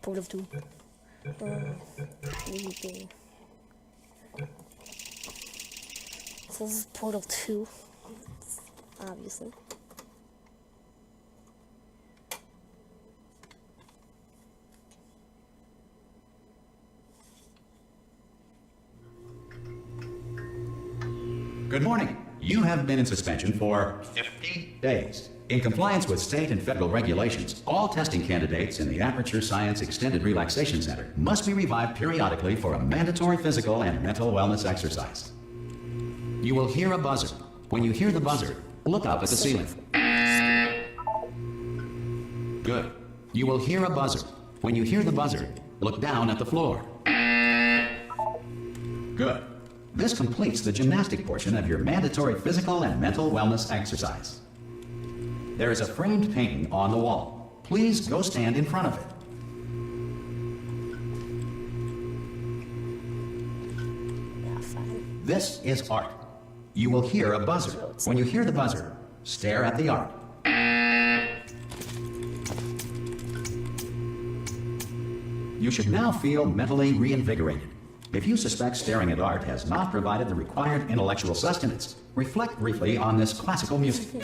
Portal 2. Anything. So this is Portal 2. Obviously. Good morning. You have been in suspension for 50 days. In compliance with state and federal regulations, all testing candidates in the Aperture Science Extended Relaxation Center must be revived periodically for a mandatory physical and mental wellness exercise. You will hear a buzzer. When you hear the buzzer, look up at the ceiling. Good. You will hear a buzzer. When you hear the buzzer, look down at the floor. Good. This completes the gymnastic portion of your mandatory physical and mental wellness exercise. There is a framed painting on the wall. Please go stand in front of it. Yeah, fine. This is art. You will hear a buzzer. When you hear the buzzer, stare at the art. You should now feel mentally reinvigorated. If you suspect staring at art has not provided the required intellectual sustenance, reflect briefly on this classical music.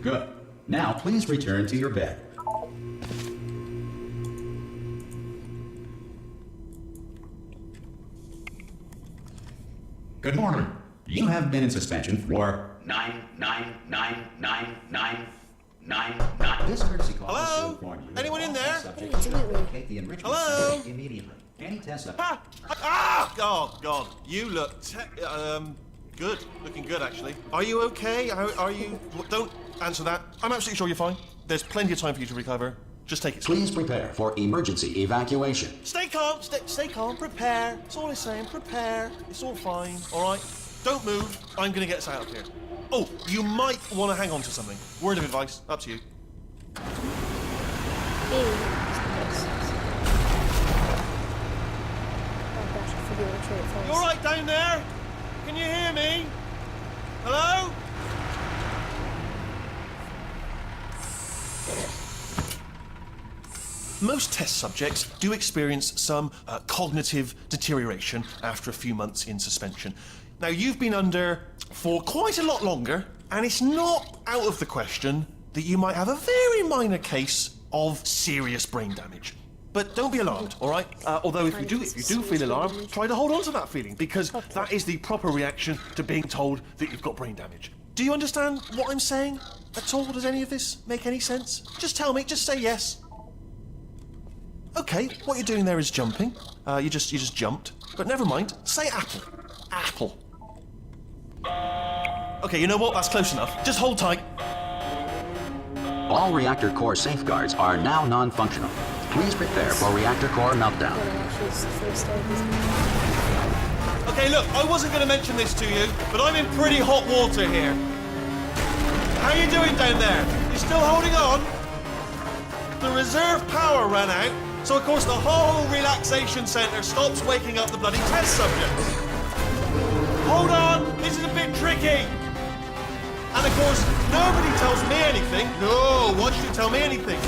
Good. Now please return to your bed. Good morning. You have been in suspension for 9999999. This courtesy call is to inform you. Anyone in there? Subjects should locate the enrichment Hello? center immediately. Any test subject. Oh, God. You look good. Looking good, actually. Are you okay? Are you... Don't answer that. I'm absolutely sure you're fine. There's plenty of time for you to recover. Just take it slow. Please prepare for emergency evacuation. Stay calm. Stay calm. Prepare. That's all I'm saying. Prepare. It's all fine. All right? Don't move. I'm going to get us out of here. Oh, you might want to hang on to something. Word of advice. Up to you. You all right down there? Can you hear me? Hello? Most test subjects do experience some cognitive deterioration after a few months in suspension. Now, you've been under for quite a lot longer, and it's not out of the question that you might have a very minor case of serious brain damage. But don't be alarmed, all right? Although if you do feel alarmed, try to hold on to that feeling, because that is the proper reaction to being told that you've got brain damage. Do you understand what I'm saying at all? Does any of this make any sense? Just tell me, just say yes. Okay, what you're doing there is jumping. You just jumped. But never mind, say apple. Apple. Okay, you know what? That's close enough. Just hold tight. All reactor core safeguards are now non-functional. Please prepare for reactor core meltdown. Okay, look, I wasn't going to mention this to you, but I'm in pretty hot water here. How you doing down there? You still holding on? The reserve power ran out, so of course the whole relaxation centre stops waking up the bloody test subjects. Hold on, this is a bit tricky. And of course, nobody tells me anything. No, why should you tell me anything?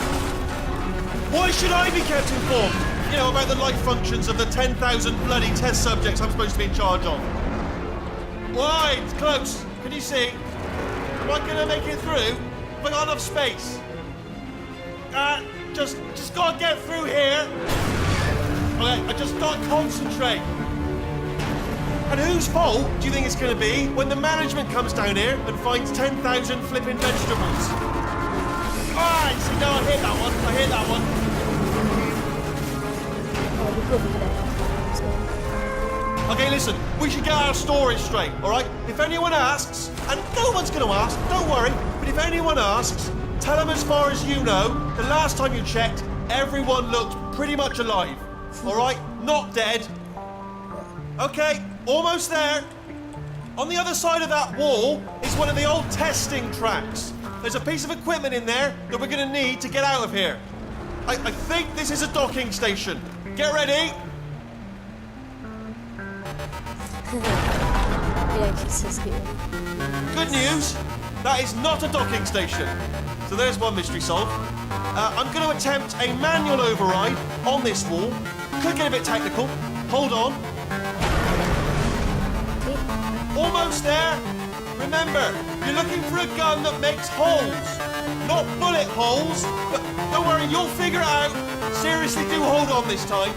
Why should I be kept informed? You know, about the life functions of the 10,000 bloody test subjects I'm supposed to be in charge of. Why? It's close. Can you see? Am I gonna make it through? Have I got enough space? Just gotta get through here. Okay, I just gotta concentrate. And whose fault do you think it's gonna be when the management comes down here and finds 10,000 flipping vegetables? Alright, see, no, I hit that one. Okay, listen, we should get our stories straight, alright? If anyone asks, and no one's gonna ask, don't worry, but if anyone asks, tell them as far as you know, the last time you checked, everyone looked pretty much alive, alright? Not dead. Okay, almost there. On the other side of that wall is one of the old testing tracks. There's a piece of equipment in there that we're gonna need to get out of here. I think this is a docking station. Get ready. Yeah, he says here. Good news. That is not a docking station. So there's one mystery solved. I'm going to attempt a manual override on this wall. Could get a bit technical. Hold on. Almost there. Remember, you're looking for a gun that makes holes. Not bullet holes. But don't worry, you'll figure it out. Seriously, do hold on this time.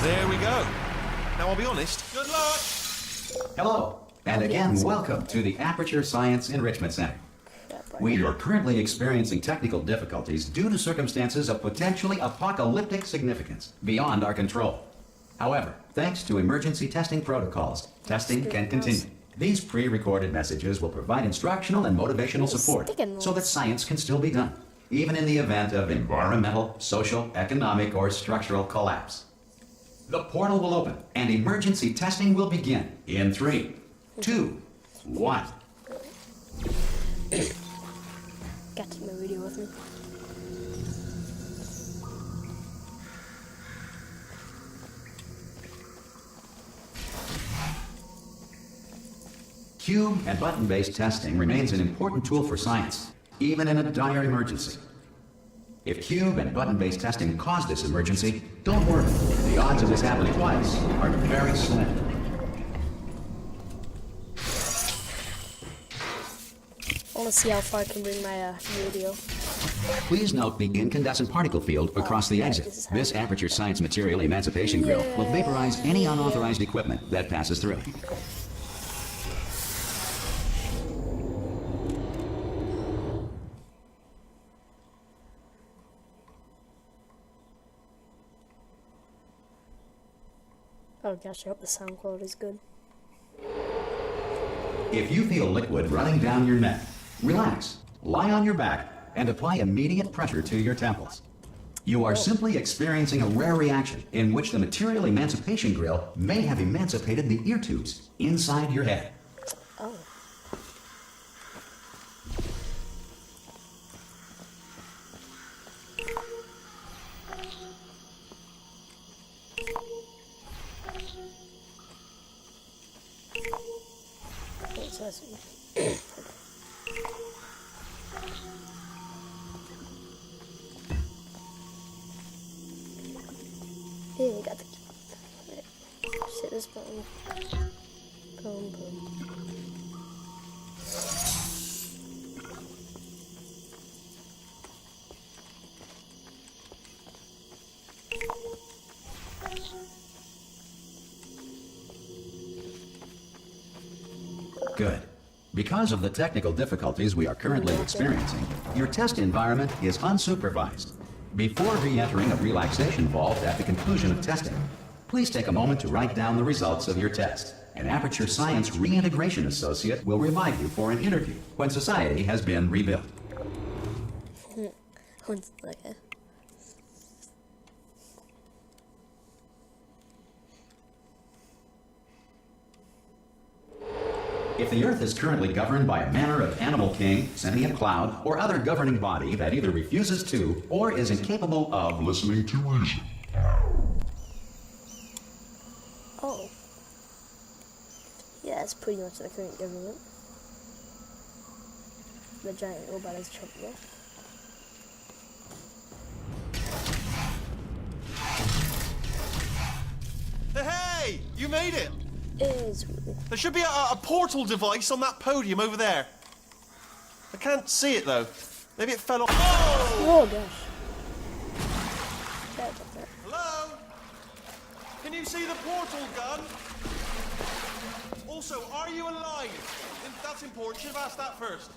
There we go. Now I'll be honest. Good luck. Hello, and again, welcome to the Aperture Science Enrichment Center. We are currently experiencing technical difficulties due to circumstances of potentially apocalyptic significance beyond our control. However, thanks to emergency testing protocols, testing can continue. These pre-recorded messages will provide instructional and motivational support so that science can still be done, even in the event of environmental, social, economic, or structural collapse. The portal will open and emergency testing will begin in 3, 2, 1. Got to my video with me. Cube and button-based testing remains an important tool for science, even in a dire emergency. If cube and button-based testing cause this emergency, don't worry. The odds of this happening twice are very slim. I want to see how far I can bring my video. Please note the incandescent particle field across the exit. This Aperture Science Material Emancipation Grill will vaporize any unauthorized equipment that passes through. Oh gosh, I hope the sound quality is good. If you feel liquid running down your neck, relax, lie on your back, and apply immediate pressure to your temples. You are simply experiencing a rare reaction in which the Material Emancipation Grill may have emancipated the ear tubes inside your head. Oh. Yeah, I got the key. Right. Just hit this button. Boom, boom. Good. Because of the technical difficulties we are currently experiencing, your test environment is unsupervised. Before re-entering a relaxation vault at the conclusion of testing, please take a moment to write down the results of your test. An Aperture Science Reintegration Associate will revive you for an interview when society has been rebuilt. Okay. If the Earth is currently governed by a manner of animal king, sentient cloud, or other governing body that either refuses to or is incapable of listening to reason. Oh. Yeah, that's pretty much the current government. The giant robot is choking off. Hey! You made it! Is really. There should be a portal device on that podium over there. I can't see it though. Maybe it fell off. Oh! Oh gosh. That's up there. Hello? Can you see the portal gun? Also, are you alive? That's important. Should have asked that first.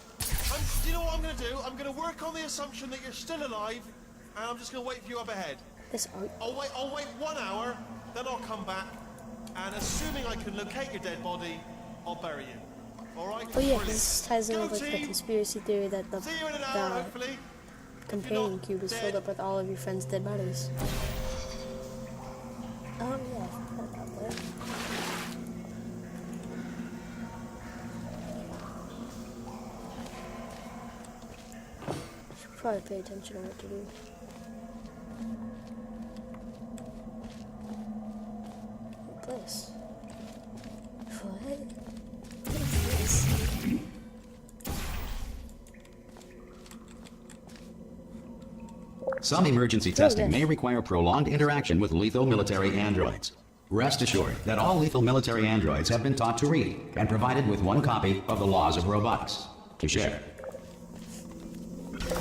Do you know what I'm going to do? I'm going to work on the assumption that you're still alive, and I'm just going to wait for you up ahead. This art. I'll wait 1 hour, then I'll come back, and assuming I can locate your dead body, I'll bury you. All right? Oh yeah, Brilliant. this ties in Go with the team. conspiracy theory that the See you in an hour, hopefully. companion not cube is dead. filled up with all of your friends' dead bodies. Yeah, I forgot about that. Should probably pay attention to what to do. this? What? What is this? Some emergency testing may require prolonged interaction with lethal military androids. Rest assured that all lethal military androids have been taught to read and provided with one copy of the Laws of Robotics to share.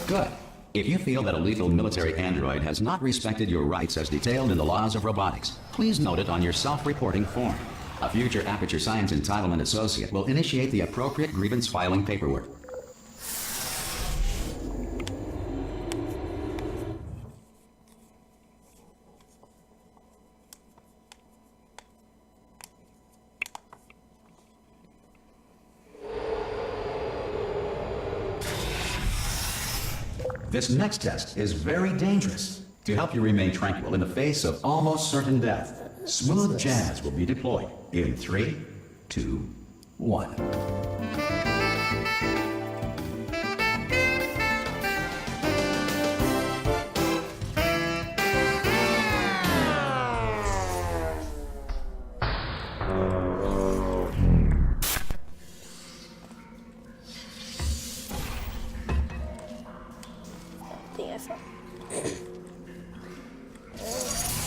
Good. If you feel that a lethal military android has not respected your rights as detailed in the Laws of Robotics, please note it on your self-reporting form. A future Aperture Science Entitlement Associate will initiate the appropriate grievance filing paperwork. This next test is very dangerous. To help you remain tranquil in the face of almost certain death, smooth jazz will be deployed in 3, 2, 1. Thing I felt.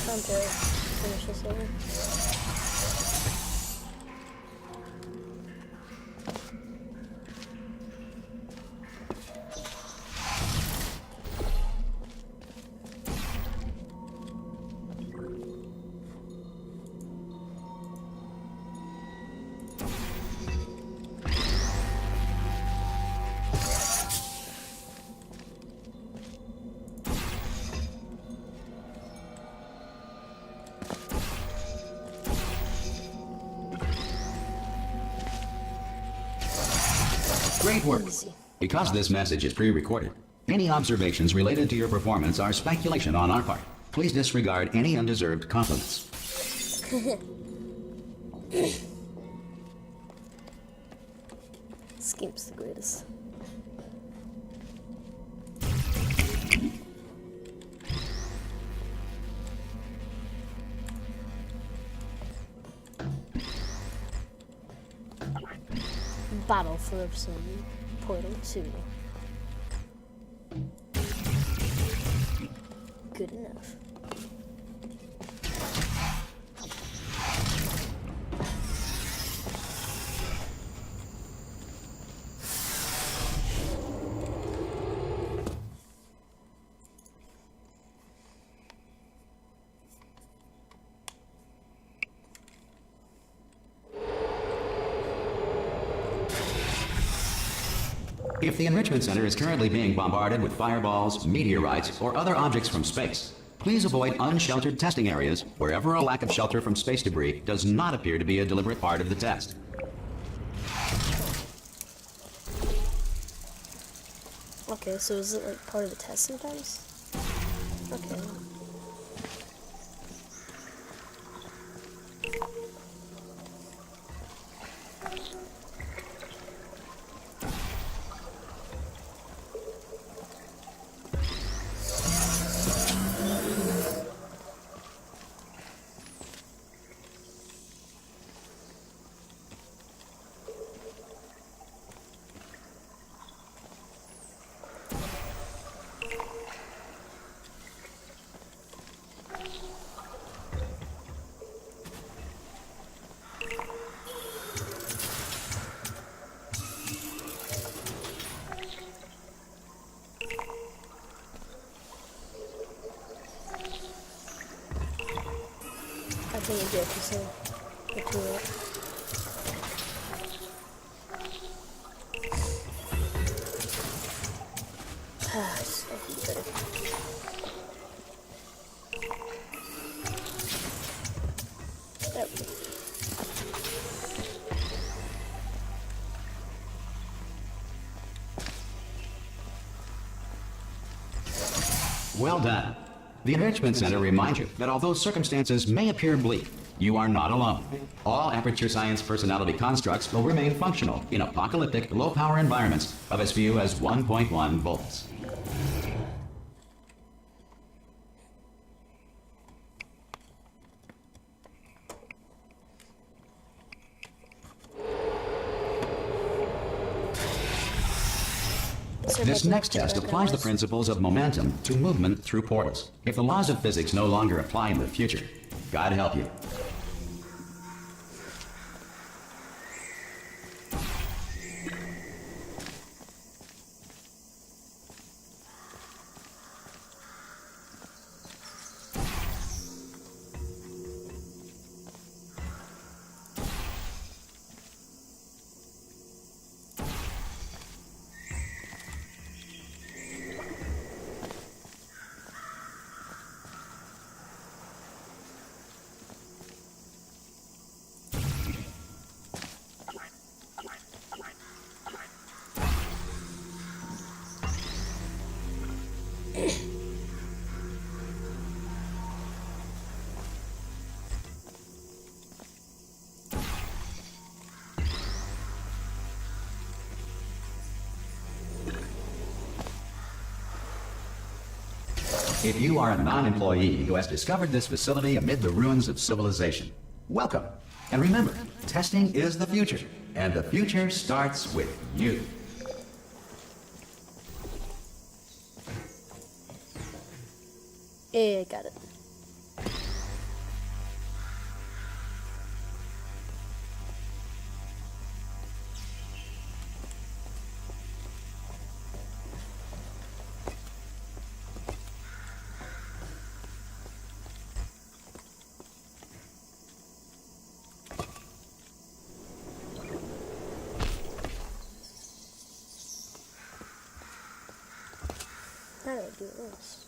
Time to finish this over. Great work. Because this message is pre-recorded, any observations related to your performance are speculation on our part. Please disregard any undeserved compliments. This game's the greatest. Battle for some Portal 2. Good enough. If the Enrichment Center is currently being bombarded with fireballs, meteorites, or other objects from space, please avoid unsheltered testing areas wherever a lack of shelter from space debris does not appear to be a deliberate part of the test. Okay, so is it like part of the test sometimes? Okay. I think it'd be okay, so we'll do it. So good. There we go. Well done. The Enrichment Center reminds you that although circumstances may appear bleak, you are not alone. All Aperture Science personality constructs will remain functional in apocalyptic, low-power environments of as few as 1.1 volts. This next test applies the principle. principles of momentum to movement through portals. If the laws of physics no longer apply in the future, God help you. If you are a non-employee who has discovered this facility amid the ruins of civilization, welcome. And remember, testing is the future, and the future starts with you. Yeah, got it. How do I do this?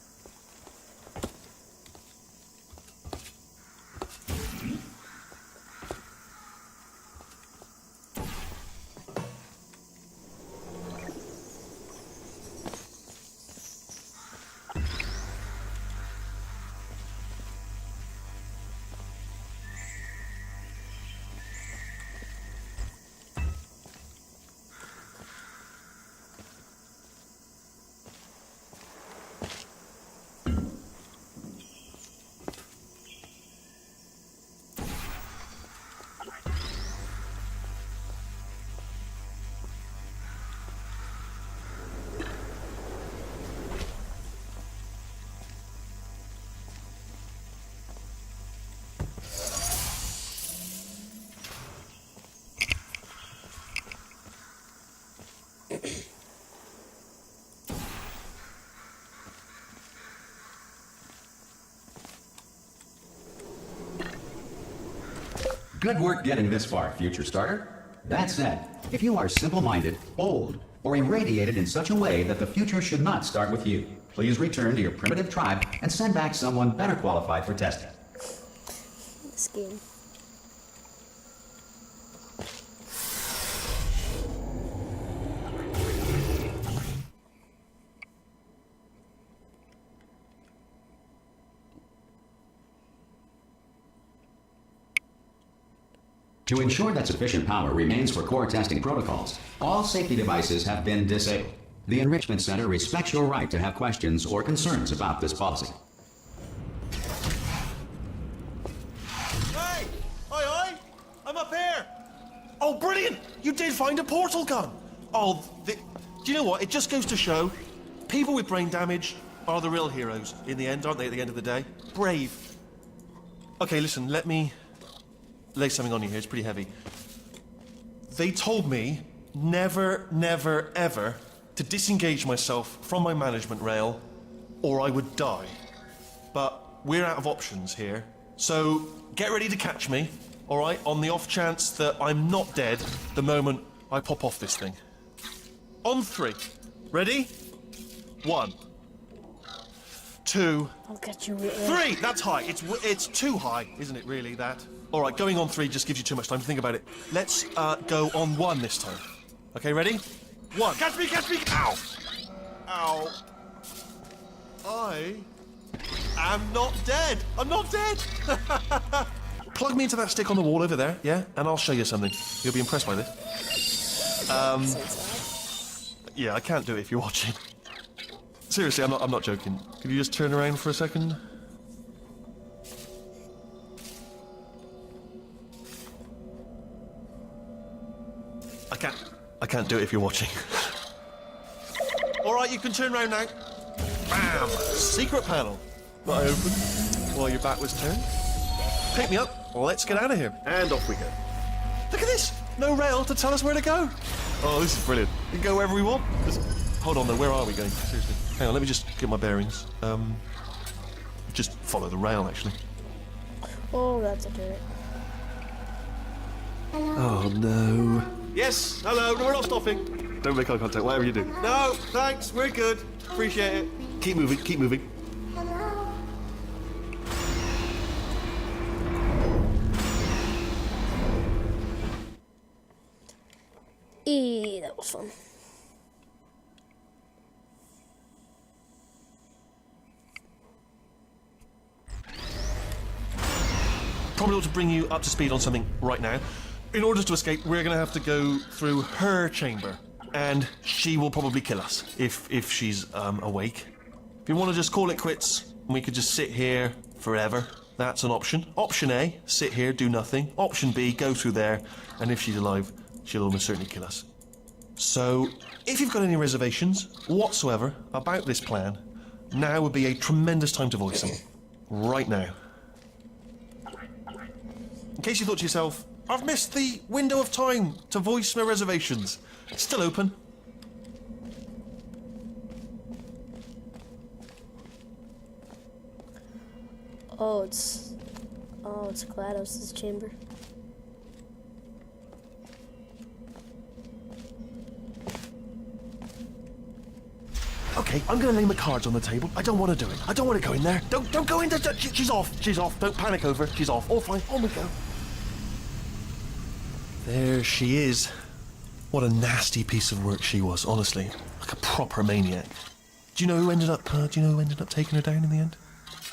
Good work getting this far, future starter. That said, if you are simple-minded, old, or irradiated in such a way that the future should not start with you, please return to your primitive tribe and send back someone better qualified for testing. This game. To ensure that sufficient power remains for core testing protocols, all safety devices have been disabled. The Enrichment Center respects your right to have questions or concerns about this policy. Hey! Oi, oi! I'm up here! Oh, brilliant! You did find a portal gun! Oh, do you know what? It just goes to show, people with brain damage are the real heroes in the end, aren't they, at the end of the day? Brave. Okay, listen, let me lay something on you here. It's pretty heavy. They told me never, never, ever to disengage myself from my management rail or I would die. But we're out of options here. So get ready to catch me, all right, on the off chance that I'm not dead the moment I pop off this thing. On 3. Ready? 1, 2, I'll get you with 3! That's high. It's too high, isn't it, really, that? All right, going on 3 just gives you too much time to think about it. Let's go on 1 this time. Okay, ready? 1. Catch me, catch me! Ow! Ow. I am not dead. I'm not dead. Plug me into that stick on the wall over there, yeah? And I'll show you something. You'll be impressed by this. Yeah, I can't do it if you're watching. Seriously, I'm not joking. Could you just turn around for a second? I can't do it if you're watching. All right, you can turn round now. Bam! Secret panel. That I opened while your back was turned. Pick me up. Let's get out of here. And off we go. Look at this. No rail to tell us where to go. Oh, this is brilliant. We can go wherever we want. Hold on, though. Where are we going? Seriously. Hang on, let me just get my bearings. Just follow the rail, actually. Oh, that's a dirt. Oh, no. Yes, hello. No, we're not stopping. Don't make eye contact, whatever you do. No, thanks. We're good. Appreciate it. Keep moving, keep moving. That was fun. Probably ought to bring you up to speed on something right now. In order to escape, we're going to have to go through her chamber. And she will probably kill us if she's awake. If you want to just call it quits, we could just sit here forever. That's an option. Option A, sit here, do nothing. Option B, go through there, and if she's alive, she'll almost certainly kill us. So, if you've got any reservations whatsoever about this plan, now would be a tremendous time to voice them. Right now. In case you thought to yourself, I've missed the window of time to voice my reservations. It's still open. Oh, it's GLaDOS' chamber. Okay, I'm gonna lay my cards on the table. I don't want to do it. I don't want to go in there. Don't go in there. She's off. She's off. Don't panic over. She's off. All fine. On we go. There she is. What a nasty piece of work she was, honestly. Like a proper maniac. Do you know who ended up taking her down in the end?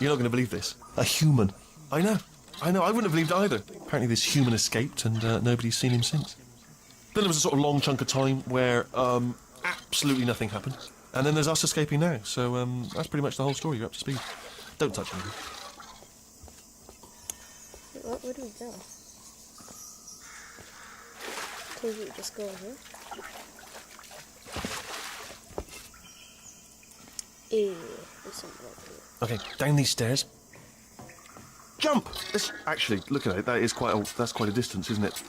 You're not going to believe this. A human. I know. I wouldn't have believed it either. Apparently this human escaped and nobody's seen him since. Then there was a sort of long chunk of time where absolutely nothing happened. And then there's us escaping now. So that's pretty much the whole story. You're up to speed. Don't touch anything. Where do we go? Could we just go in here? There's something over here. Okay, down these stairs. Jump! Actually, look at it. That's quite a distance, isn't it?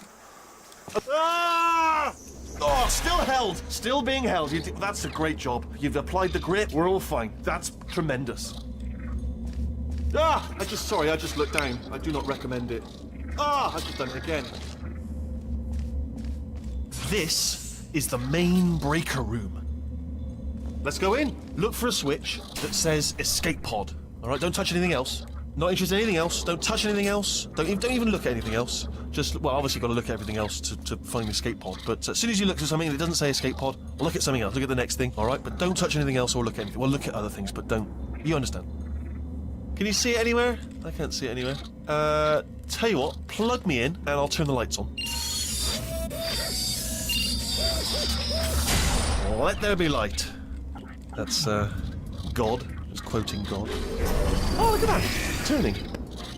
Ah! Oh, still held. Still being held. That's a great job. You've applied the grip. We're all fine. That's tremendous. Ah! I just looked down. I do not recommend it. Ah! I've just done it again. This is the main breaker room. Let's go in. Look for a switch that says escape pod. All right, don't touch anything else. Not interested in anything else. Don't touch anything else. Don't even look at anything else. Just, well, obviously you've got to look at everything else to find the escape pod. But as soon as you look at something that doesn't say escape pod, look at something else. Look at the next thing, all right? But don't touch anything else or look at anything. Well, look at other things, but don't. You understand? Can you see it anywhere? I can't see it anywhere. Tell you what, plug me in and I'll turn the lights on. Let there be light. That's, God. Just quoting God. Oh, look at that! Turning.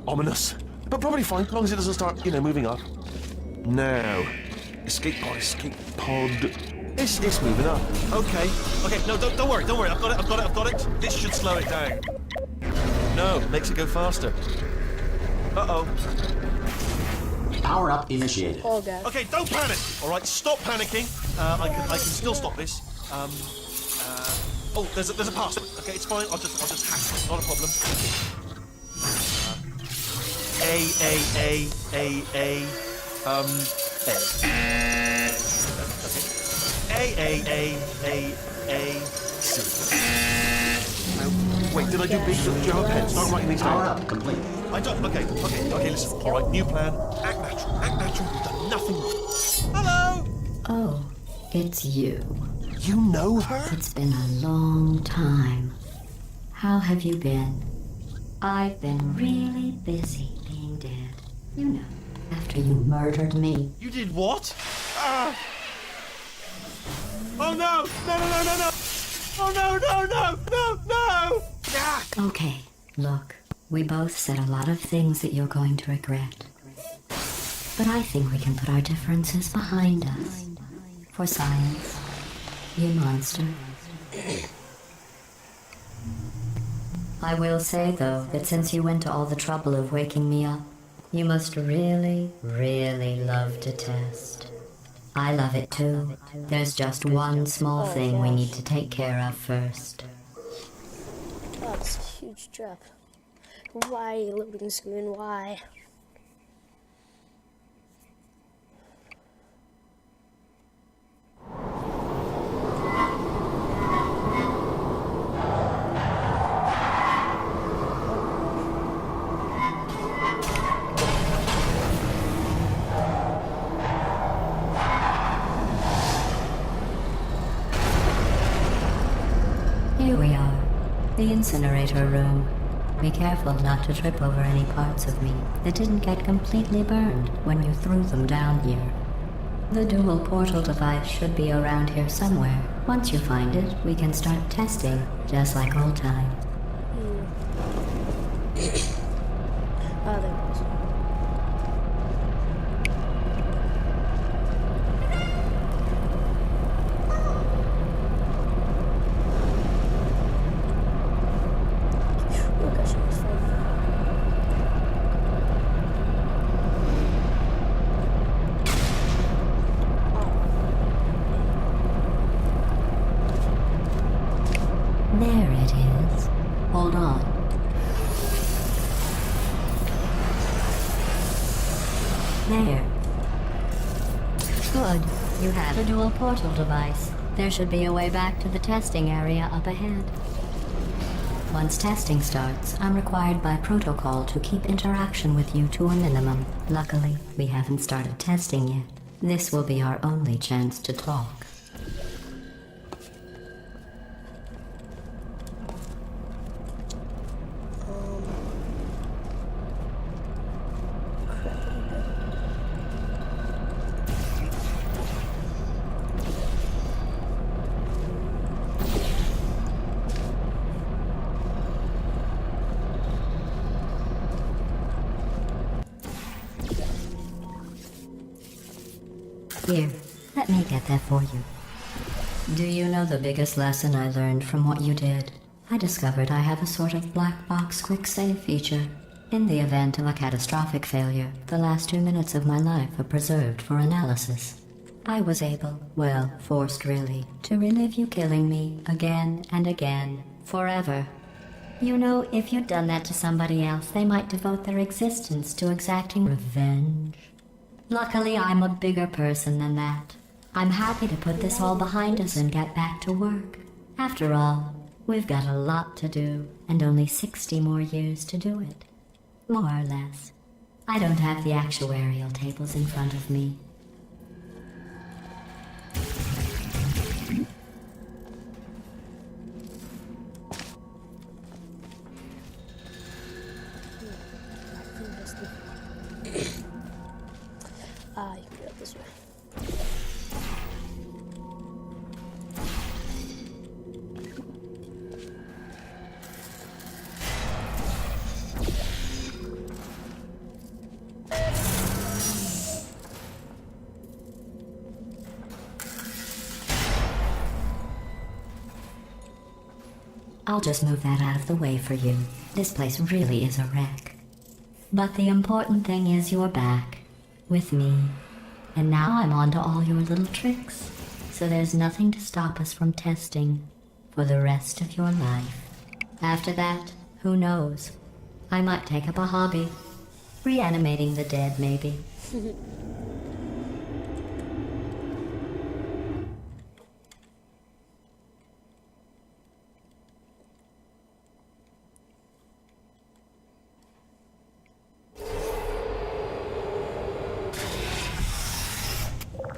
Ominous. But probably fine, as long as it doesn't start, moving up. Now. Escape pod, escape pod. It's moving up. Okay. No, don't worry. I've got it. This should slow it down. No, makes it go faster. Uh-oh. Power up initiated. Oh, God. Okay, don't panic. All right, stop panicking. I can still stop this. Oh, there's a password. Okay, it's fine. I'll just hack it. Not a problem. A. C. Wait, did I do big? Do you have a pen? Start writing these Power down. up complete. I don't. Okay, listen. All right, new plan. Act natural. You've done nothing wrong. Hello. Oh, it's you. You know her? It's been a long time. How have you been? I've been really busy being dead. You know, after you murdered me. You did what? Ah! Oh no! No! Oh no! Ah! Okay, look, we both said a lot of things that you're going to regret. But I think we can put our differences behind us. For science, you monster. I will say, though, that since you went to all the trouble of waking me up, you must really, really love to test. I love it too. There's just one small thing we need to take care of first. Oh, it's a huge drop. Why, loading screen, why? Here we are, the incinerator room. Be careful not to trip over any parts of me that didn't get completely burned when you threw them down here. The dual portal device should be around here somewhere. Once you find it, we can start testing, just like old times. Oh, there it is. Oh gosh, it was fun. There it is. Hold on. There. Good. You have a dual portal device. There should be a way back to the testing area up ahead. Once testing starts, I'm required by protocol to keep interaction with you to a minimum. Luckily, we haven't started testing yet. This will be our only chance to talk. Here, let me get that for you. Do you know the biggest lesson I learned from what you did? I discovered I have a sort of black box quick save feature. In the event of a catastrophic failure, the last 2 minutes of my life are preserved for analysis. I was able, well, forced really, to relive you killing me again and again, forever. You know, if you'd done that to somebody else, they might devote their existence to exacting revenge. Luckily, I'm a bigger person than that. I'm happy to put this all behind us and get back to work. After all, we've got a lot to do, and only 60 more years to do it. More or less. I don't have the actuarial tables in front of me. Ah, you can go this way. I'll just move that out of the way for you. This place really is a wreck. But the important thing is you're back. With me. And now I'm on to all your little tricks. So there's nothing to stop us from testing for the rest of your life. After that, who knows? I might take up a hobby. Reanimating the dead, maybe.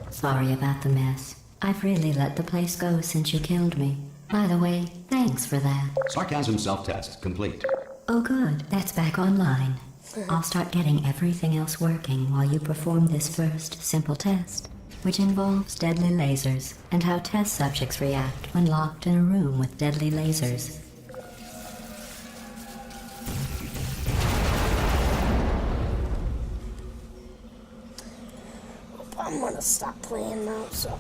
Sorry about the mess. I've really let the place go since you killed me. By the way, thanks for that. Sarcasm self-test complete. Oh good, that's back online. I'll start getting everything else working while you perform this first simple test, which involves deadly lasers and how test subjects react when locked in a room with deadly lasers. I'm gonna stop playing now, so